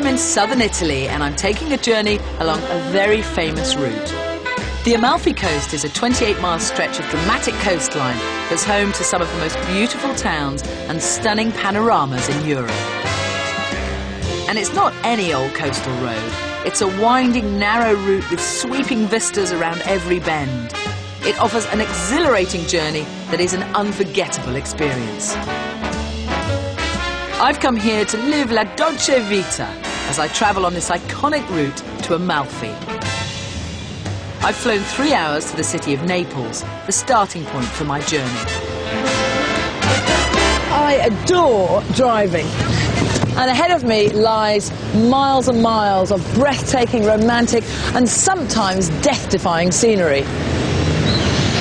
I'm in southern Italy and I'm taking a journey along a very famous route. The Amalfi Coast is a 28-mile stretch of dramatic coastline that's home to some of the most beautiful towns and stunning panoramas in Europe. And it's not any old coastal road. It's a winding, narrow route with sweeping vistas around every bend. It offers an exhilarating journey that is an unforgettable experience. I've come here to live la dolce vita as I travel on this iconic route to Amalfi. I've flown 3 hours to the city of Naples, the starting point for my journey. I adore driving. And ahead of me lies miles and miles of breathtaking, romantic and sometimes death-defying scenery.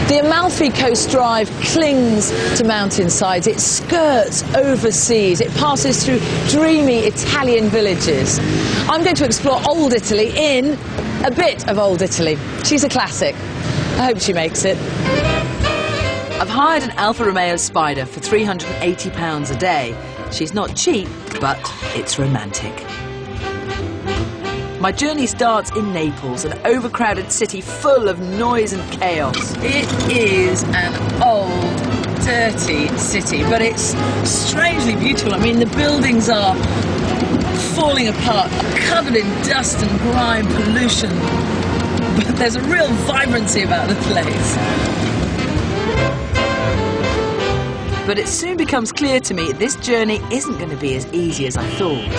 The Amalfi Coast Drive clings to mountainsides, it skirts over seas, it passes through dreamy Italian villages. I'm going to explore Old Italy in a bit of Old Italy. She's a classic. I hope she makes it. I've hired an Alfa Romeo Spider for £380 a day. She's not cheap, but it's romantic. My journey starts in Naples, an overcrowded city full of noise and chaos. It is an old, dirty city, but it's strangely beautiful. I mean, the buildings are falling apart, covered in dust and grime, pollution. But there's a real vibrancy about the place. But it soon becomes clear to me this journey isn't going to be as easy as I thought.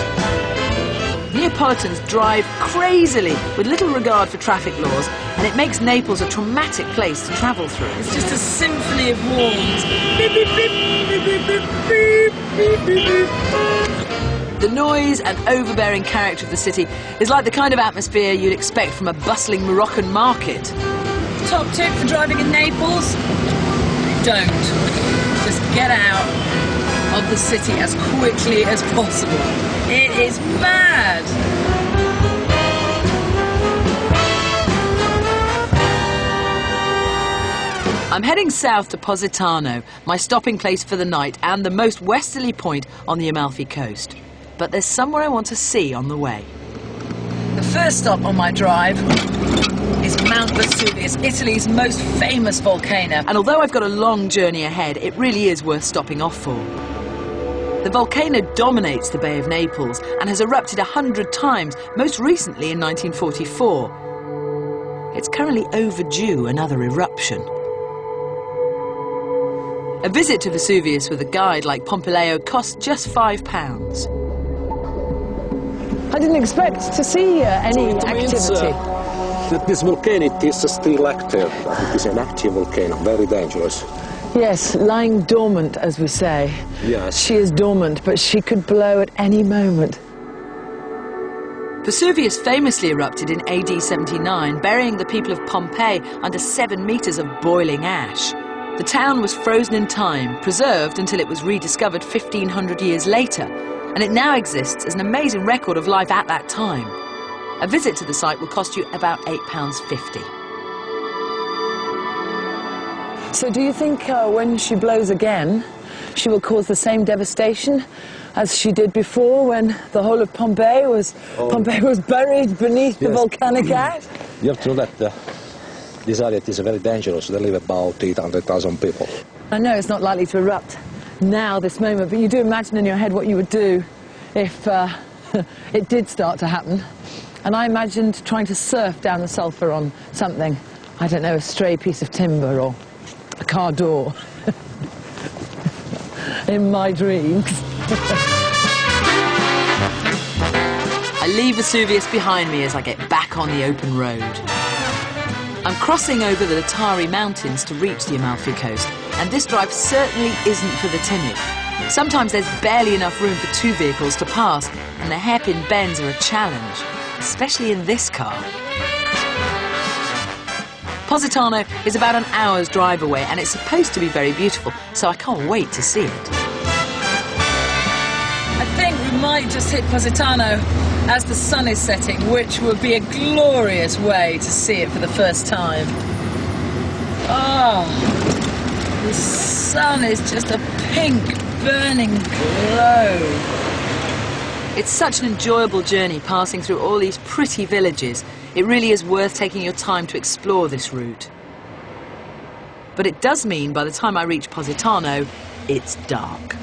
Neapolitans drive crazily with little regard for traffic laws, and it makes Naples a traumatic place to travel through. It's just a symphony of horns. Beep, beep, beep, beep, beep, beep, beep, beep, beep. The noise and overbearing character of the city is like the kind of atmosphere you'd expect from a bustling Moroccan market. Top tip for driving in Naples? Don't. Just get out of the city as quickly as possible. It is mad! I'm heading south to Positano, my stopping place for the night and the most westerly point on the Amalfi Coast. But there's somewhere I want to see on the way. The first stop on my drive is Mount Vesuvius, Italy's most famous volcano. And although I've got a long journey ahead, it really is worth stopping off for. The volcano dominates the Bay of Naples and has erupted 100 times, most recently in 1944. It's currently overdue another eruption. A visit to Vesuvius with a guide like Pompilio costs just £5. I didn't expect to see any activity. That this volcano is still active. It is an active volcano, very dangerous. Yes, lying dormant, as we say. Yes. She is dormant, but she could blow at any moment. Vesuvius famously erupted in AD 79, burying the people of Pompeii under 7 meters of boiling ash. The town was frozen in time, preserved until it was rediscovered 1,500 years later, and it now exists as an amazing record of life at that time. A visit to the site will cost you about £8.50. So do you think when she blows again, she will cause the same devastation as she did before when the whole of Pompeii was buried beneath the volcanic ash? You have to know that this area is very dangerous. There live about 800,000 people. I know it's not likely to erupt now, this moment, but you do imagine in your head what you would do if it did start to happen. And I imagined trying to surf down the sulphur on something, I don't know, a stray piece of timber or a car door. In my dreams. I leave Vesuvius behind me as I get back on the open road. I'm crossing over the Lotari Mountains to reach the Amalfi Coast, and this drive certainly isn't for the timid. Sometimes there's barely enough room for 2 vehicles to pass, and the hairpin bends are a challenge, especially in this car. Positano is about an hour's drive away, and it's supposed to be very beautiful, so I can't wait to see it. I think we might just hit Positano as the sun is setting, which would be a glorious way to see it for the first time. Oh, the sun is just a pink, burning glow. It's such an enjoyable journey passing through all these pretty villages. It really is worth taking your time to explore this route. But it does mean by the time I reach Positano, it's dark.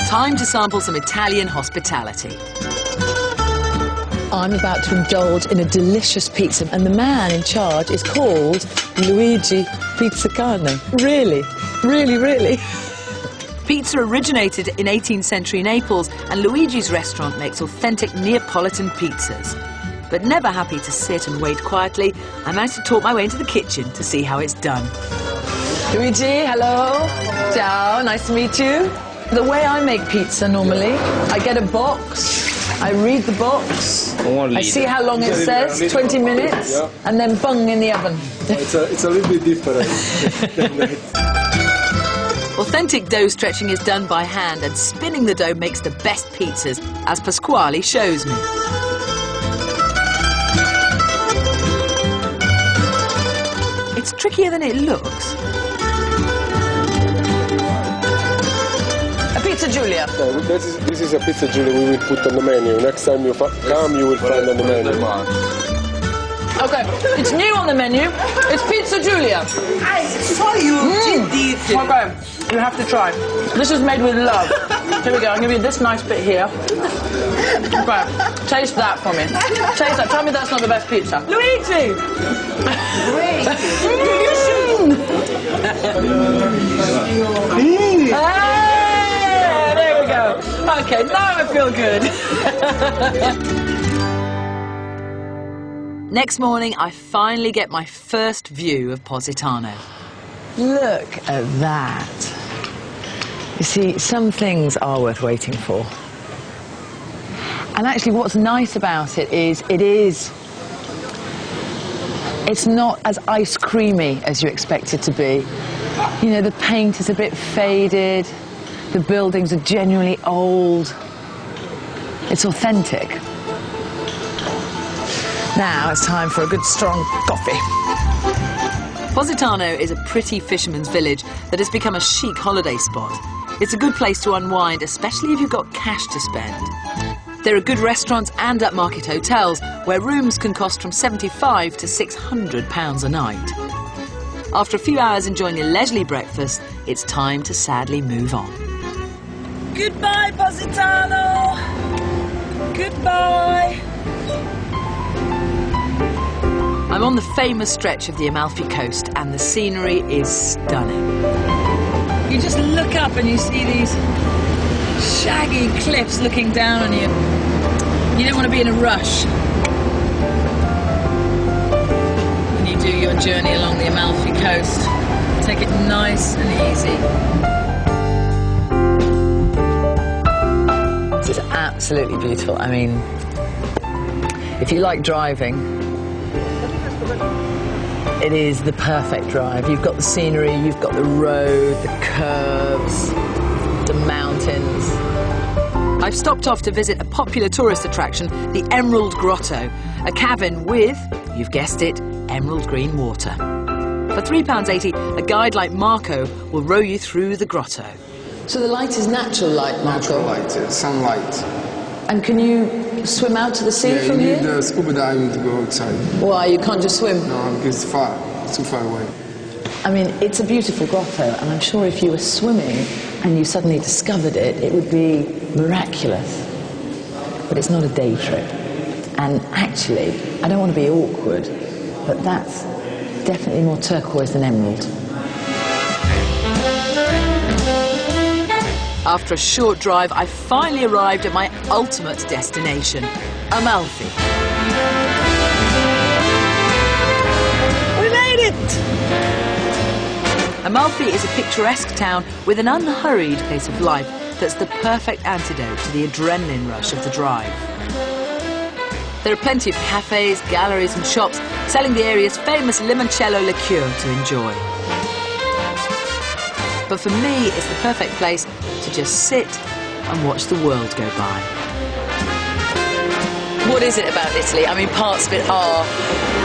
Time to sample some Italian hospitality. I'm about to indulge in a delicious pizza, and the man in charge is called Luigi Pizzacane. Really, really, really. Pizza originated in 18th century Naples, and Luigi's restaurant makes authentic Neapolitan pizzas. But never happy to sit and wait quietly, I managed to talk my way into the kitchen to see how it's done. Luigi, hello. Ciao, nice to meet you. The way I make pizza normally, I get a box, I read the box, I see how long it says, 20 minutes, and then bung in the oven. It's a little bit different. Authentic dough stretching is done by hand, and spinning the dough makes the best pizzas, as Pasquale shows me. It's trickier than it looks. A pizza Giulia. This is a pizza Giulia we will put on the menu. Next time you come, you will find on the menu. Okay, it's new on the menu. It's pizza Giulia. I saw you did this. Okay, you have to try. This is made with love. Here we go, I'll give you this nice bit here. Okay, taste that for me. Taste that. Tell me that's not the best pizza. Luigi! Great. Hey, there we go. Okay, now I feel good. Next morning, I finally get my first view of Positano. Look at that. You see, some things are worth waiting for. And actually what's nice about it is it's not as ice creamy as you expect it to be. You know, the paint is a bit faded, the buildings are genuinely old. It's authentic. Now it's time for a good strong coffee. Positano is a pretty fisherman's village that has become a chic holiday spot. It's a good place to unwind, especially if you've got cash to spend. There are good restaurants and upmarket hotels where rooms can cost from £75 to £600 a night. After a few hours enjoying a leisurely breakfast, it's time to sadly move on. Goodbye, Positano. Goodbye. I'm on the famous stretch of the Amalfi Coast, and the scenery is stunning. You just look up and you see these shaggy cliffs looking down on you. You don't want to be in a rush when you do your journey along the Amalfi Coast. Take it nice and easy. This is absolutely beautiful. I mean, if you like driving, it is the perfect drive. You've got the scenery, you've got the road, the curves, the mountains. I've stopped off to visit a popular tourist attraction, the Emerald Grotto, a cavern with, you've guessed it, emerald green water. For £3.80, a guide like Marco will row you through the grotto. So the light is natural light, Marco? Natural light, sunlight. And can you swim out to the sea from you here? need scuba diving to go outside. Why, you can't just swim? No, because it's too far away. I mean, it's a beautiful grotto, and I'm sure if you were swimming and you suddenly discovered it, it would be miraculous. But it's not a day trip. And actually, I don't want to be awkward, but that's definitely more turquoise than emerald. After a short drive, I finally arrived at my ultimate destination, Amalfi. We made it! Amalfi is a picturesque town with an unhurried pace of life that's the perfect antidote to the adrenaline rush of the drive. There are plenty of cafes, galleries and shops selling the area's famous limoncello liqueur to enjoy. But for me, it's the perfect place to just sit and watch the world go by. what is it about Italy? I mean, parts of it are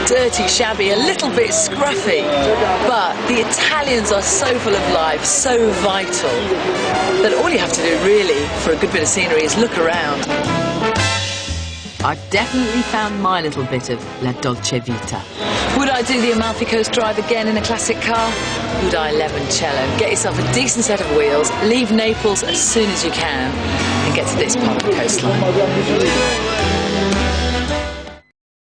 dirty, shabby, a little bit scruffy, but the Italians are so full of life, so vital, that all you have to do really for a good bit of scenery is look around. I've definitely found my little bit of La Dolce Vita. Would I do the Amalfi Coast drive again in a classic car? Would I limoncello? Get yourself a decent set of wheels, leave Naples as soon as you can, and get to this part of the coastline.